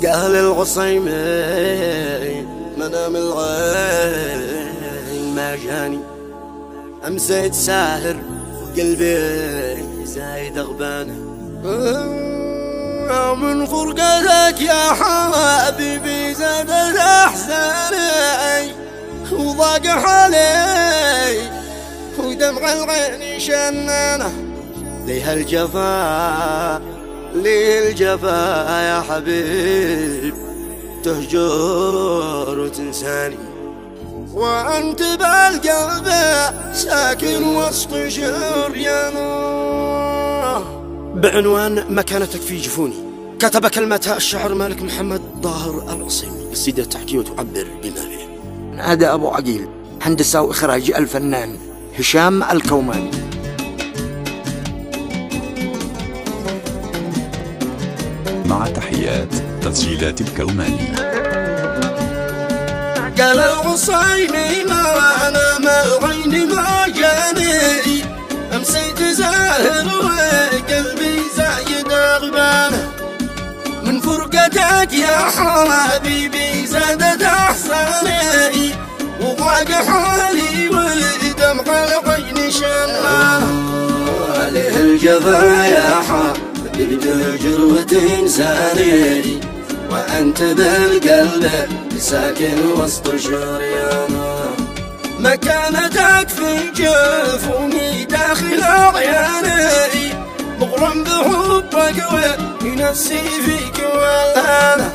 قال العصيمين منام العين ما جاني، أمسيت ساهر وقلبي زايد غبانه. من فرقتك يا حبيبي زادت أحزاني وضاق حالي ودمع العين شنانه. ليه الجفا ليه الجفا يا حبيب تهجر وتنساني، وأنت بالقلب ساكن وسط شريانه. بعنوان مكانتك في جفوني كتب كلمتها الشاعر مالك محمد ظاهر العصيمي. قصيدة تحكي وتعبر بما فيه. هذا أبو عقيل، هندسة وإخراج الفنان هشام الكوماني. مع تحيات تسجيلات الكوماني. قال العصيمي ما أنا ما عيني ما جاني، أمسيت زاهر وقلبي زايد غبانه. من فرقتك يا حبيبي زادت أحزاني وضاق حالي ودمع العين شنانه. عليه الجفا يا حبيبي تهجر وتنساني، وأنت بالقلب ساكن وسط شريانه. مكانتك في جفوني داخل عياني، مغرم بحبك ونفسي فيك والهنا.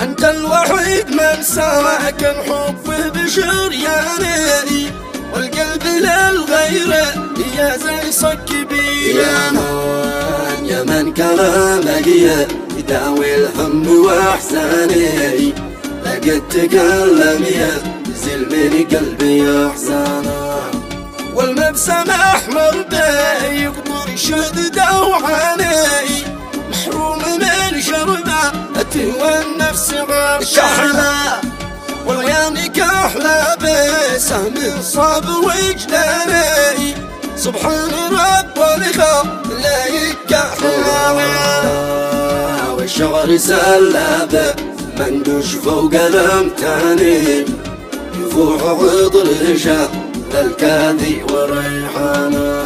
أنت الوحيد من ساكن حبه بشرياني، والقلب للغير يا زي صك بيانه. يا من كلامك يداوي الهم واحزاني، لقد تكلم ينزل من قلبي احزانه. والمبسم احمر يقطر شدد وعاني، محروم من شرباتي والنفس غرشانه. والعيانك احلى بسهم صاب وجداني، سبحان رب الخالق احلى. والشعر سلابه مندوش فوق الامتاني، يفوح عطر الشام للكاذي والريحانه.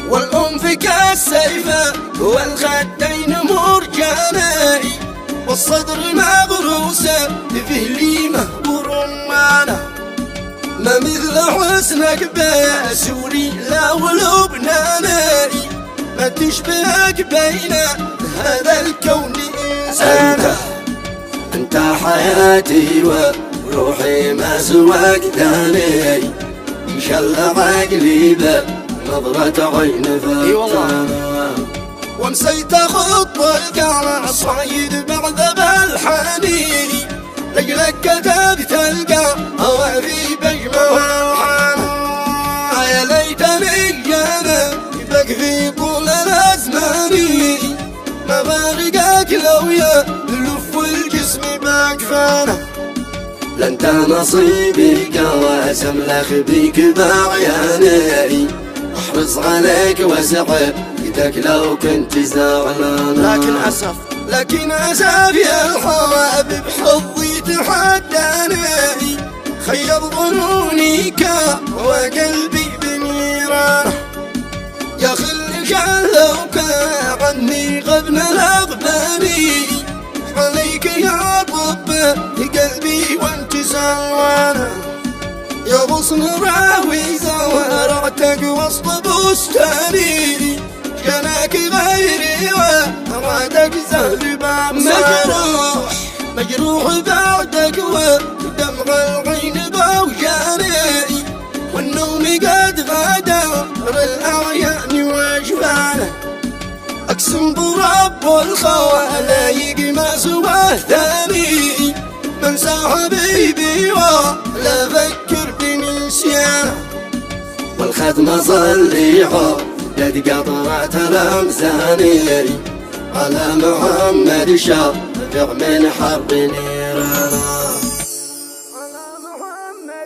والأنفك السيفة والخدين مرجاني، والصدر مغروسة فهلي مهبور رمانه. ما مثل حسنك بسوري لا ولبناني، ما تشبهك بين هذا الكون إنسانه. أنت حياتي وروحي ما سواك ثاني، إن شاء الله عقلي بنظرة عين فتانة. ومسيت أخط القرع صعيد بعد بالحنين، لجلك كتبت القهواري بجمع الحنان. يا ليتني أنا بك في طول الأزمان، ما فارقك لو يلف الجسم بأكفانه. لانت نصيبي قواسم لك بيك بعياني، احرص عليك وسعدك لو كنت زعلان. لكن أسف يا الحبيب حظي تحداني، خير ظنوني وقلبي بنيرانه. يا خلي شلوك عني غبن الأغباني، عليك يا طب قلبي وانت سلوانه. يا غصن راوي زورعتك وسط بستاني، جناك غيري وأرادك زهر بأمسانه. مجروح بعدك ودمع العين بوجاني، والنوم قد غادر الأعيان وجفانه. أقسم برب الخوالق ما سواه ثاني، منسى حبيبي ولا فكر بنسيانه. والختم صليحه يد قطرات الأمزاني، على محمد شافع من حرب نيرانه. على محمد